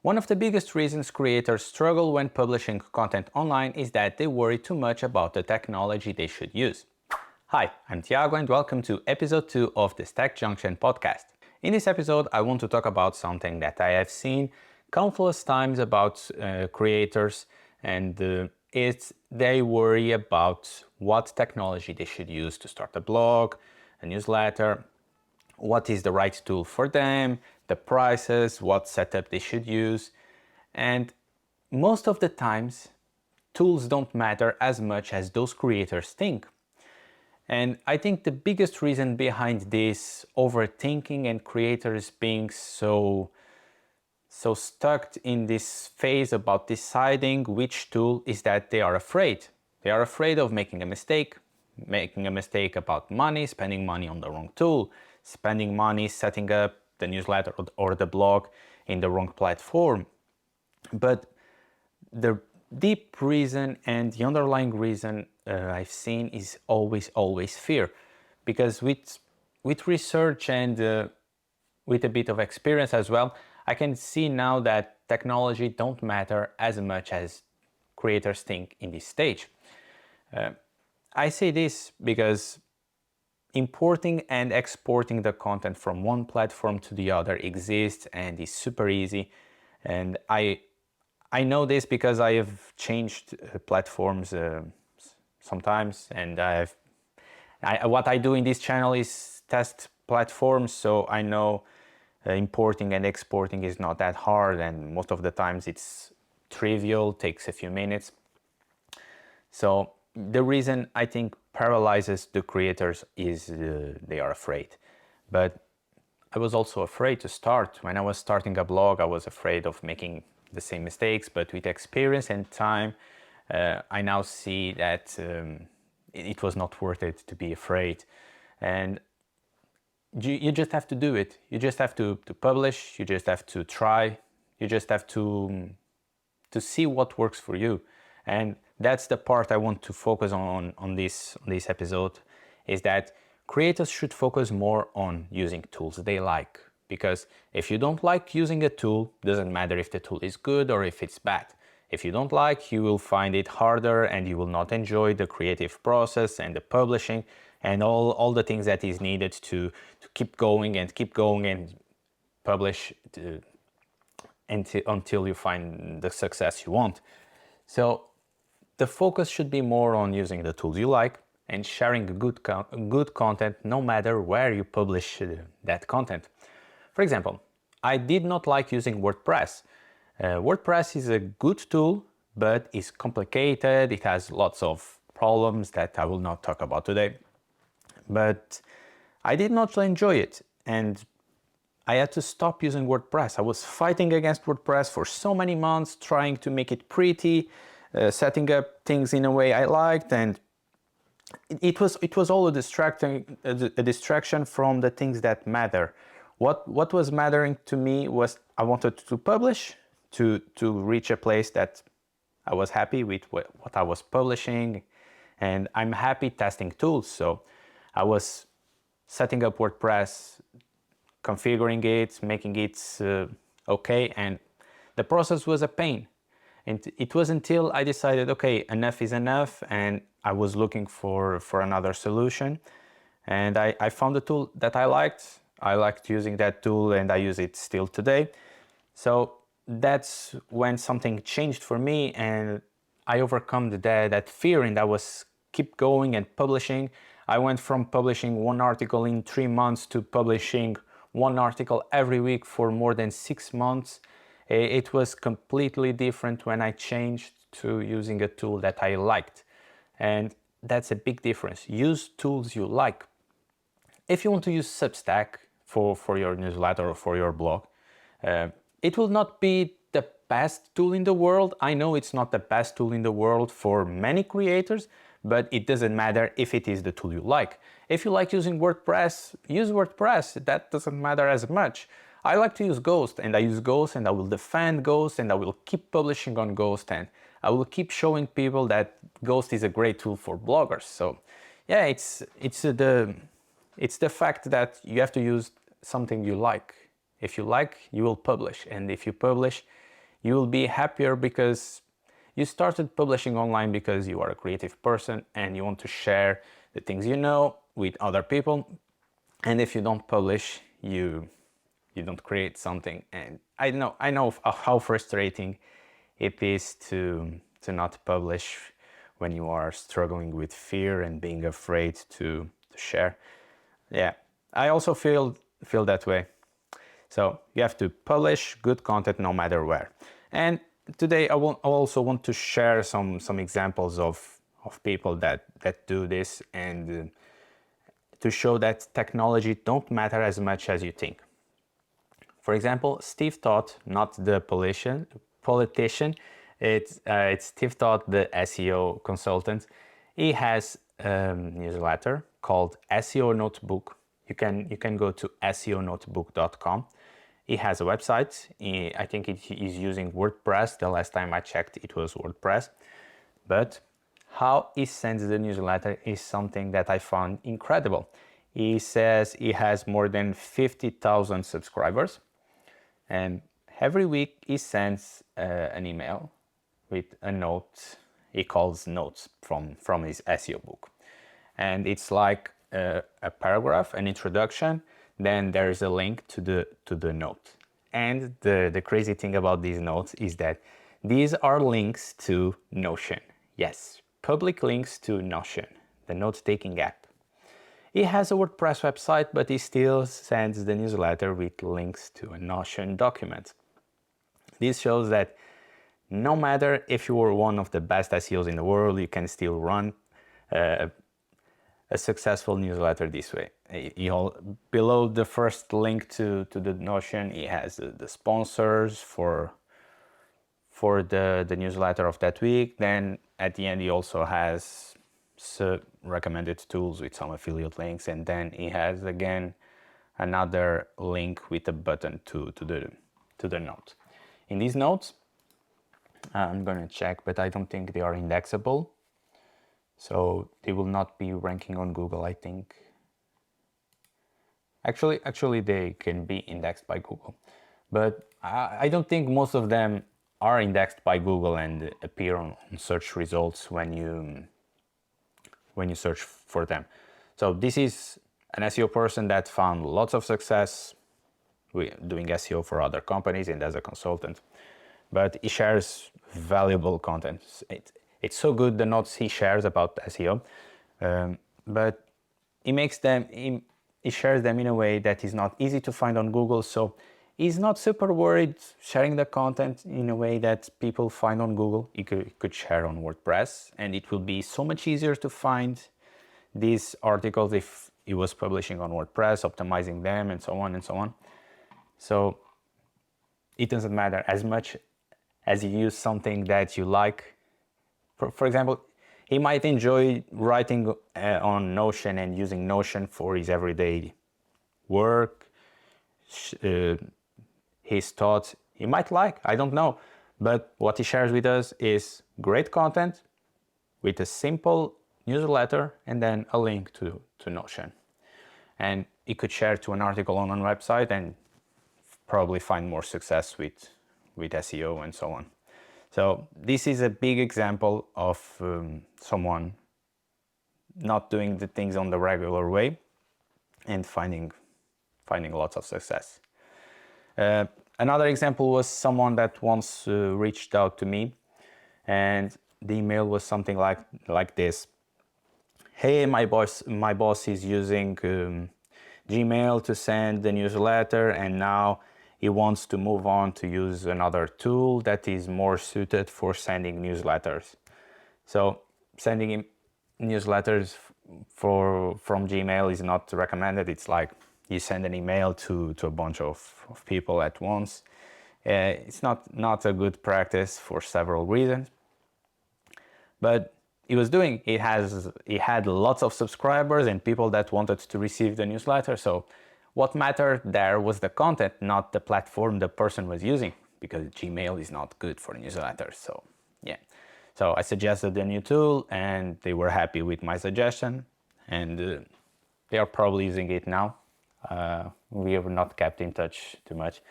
One of the biggest reasons creators struggle when publishing content online is that they worry too much about the technology they should use. Hi, I'm Thiago and welcome to episode 2 of the Stack Junction podcast. In this episode, I want to talk about something that I have seen countless times about creators, and it's they worry about what technology they should use to start a blog, a newsletter, what is the right tool for them, the prices, what setup they should use. And most of the times, tools don't matter as much as those creators think. And I think the biggest reason behind this overthinking and creators being so stuck in this phase about deciding which tool is that they are afraid. They are afraid of making a mistake about money, spending money on the wrong tool, spending money setting up the newsletter or the blog in the wrong platform. But the deep reason and the underlying reason I've seen is always fear. Because with research and with a bit of experience as well, I can see now that technology don't matter as much as creators think in this stage. I say this because importing and exporting the content from one platform to the other exists and is super easy. And I know this because I have changed platforms sometimes, and what I do in this channel is test platforms, so I know importing and exporting is not that hard, and most of the times it's trivial, takes a few minutes. So the reason I think paralyzes the creators is they are afraid. But I was also afraid to start. When I was starting a blog, I was afraid of making the same mistakes, but with experience and time, I now see that it was not worth it to be afraid. And you just have to do it. You just have to publish, you just have to try, you just have to see what works for you. And that's the part I want to focus on this episode, is that creators should focus more on using tools they like. Because if you don't like using a tool, doesn't matter if the tool is good or if it's bad. If you don't like, you will find it harder and you will not enjoy the creative process and the publishing and all the things that is needed to keep going and publish until you find the success you want. So the focus should be more on using the tools you like and sharing good content no matter where you publish that content. For example, I did not like using WordPress. WordPress is a good tool, but it's complicated. It has lots of problems that I will not talk about today. But I did not enjoy it, and I had to stop using WordPress. I was fighting against WordPress for so many months, trying to make it pretty, setting up things in a way I liked, and it was all a distraction from the things that matter. What was mattering to me was I wanted to publish, to reach a place that I was happy with what I was publishing, and I'm happy testing tools. So I was setting up WordPress, configuring it, making it okay, and the process was a pain. And it was until I decided, okay, enough is enough, and I was looking for another solution. And I found a tool that I liked. I liked using that tool, and I use it still today. So that's when something changed for me, and I overcome that fear, and I was keep going and publishing. I went from publishing one article in 3 months to publishing one article every week for more than 6 months. It was completely different when I changed to using a tool that I liked. And that's a big difference. Use tools you like. If you want to use Substack for your newsletter or for your blog, it will not be the best tool in the world. I know it's not the best tool in the world for many creators, but it doesn't matter if it is the tool you like. If you like using WordPress, use WordPress. That doesn't matter as much. I like to use Ghost, and I use Ghost, and I will defend Ghost, and I will keep publishing on Ghost, and I will keep showing people that Ghost is a great tool for bloggers. So yeah, it's the fact that you have to use something you like. If you like, you will publish, and if you publish, You will be happier because you started publishing online because you are a creative person and you want to share the things you know with other people. And if you don't publish, you don't create something. And I know how frustrating it is to not publish when you are struggling with fear and being afraid to share. Yeah, I also feel that way. So you have to publish good content no matter where. And today I also want to share some examples of people that do this, and to show that technology don't matter as much as you think. For example, Steve Todd, not the politician, it's Steve Todd, the SEO consultant. He has a newsletter called SEO Notebook. You can go to seonotebook.com. He has a website. I think he's using WordPress. The last time I checked, it was WordPress. But how he sends the newsletter is something that I found incredible. He says he has more than 50,000 subscribers, and every week he sends an email with a note he calls notes from his SEO book. And it's like a paragraph, an introduction, then there's a link to the note. And the crazy thing about these notes is that these are links to Notion. Yes, public links to Notion, the note-taking app. He has a WordPress website, but he still sends the newsletter with links to a Notion document. This shows that no matter if you are one of the best SEOs in the world, you can still run a successful newsletter this way. Below the first link to the Notion, he has the sponsors for the newsletter of that week. Then at the end, he also has recommended tools with some affiliate links, and then he has again another link with a button to the note. In these notes, I'm gonna check, but I don't think they are indexable, so they will not be ranking on Google, I think. Actually they can be indexed by Google, but I don't think most of them are indexed by Google and appear on search results when you search for them. So this is an SEO person that found lots of success doing SEO for other companies and as a consultant, but he shares valuable content. It's so good, the notes he shares about SEO, but he shares them in a way that is not easy to find on Google, so he's not super worried sharing the content in a way that people find on Google. He could share on WordPress, and it will be so much easier to find these articles if he was publishing on WordPress, optimizing them, and so on and so on. So it doesn't matter as much as you use something that you like. For example, he might enjoy writing on Notion and using Notion for his everyday work, his thoughts. He might like, I don't know. But what he shares with us is great content with a simple newsletter and then a link to Notion. And he could share to an article on a website and probably find more success with SEO and so on. So this is a big example of someone not doing the things on the regular way and finding lots of success. Another example was someone that once reached out to me, and the email was something like this. Hey, my boss is using Gmail to send the newsletter, and now he wants to move on to use another tool that is more suited for sending newsletters. So sending him newsletters from Gmail is not recommended. It's like you send an email to a bunch of people at once. It's not a good practice for several reasons. But he had lots of subscribers and people that wanted to receive the newsletter. So what mattered there was the content, not the platform the person was using, because Gmail is not good for newsletters. So yeah. So I suggested a new tool and they were happy with my suggestion, and they are probably using it now. We have not kept in touch too much.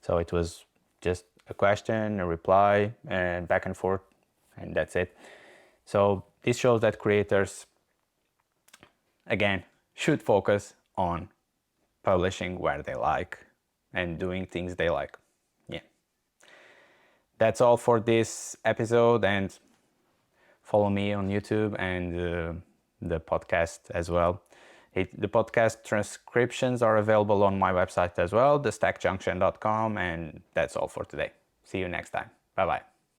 So it was just a question, a reply, and back and forth, and that's it. So this shows that creators, again, should focus on publishing where they like and doing things they like. Yeah. That's all for this episode, and follow me on YouTube and the podcast as well. The podcast transcriptions are available on my website as well, thestackjunction.com, and that's all for today. See you next time. Bye-bye.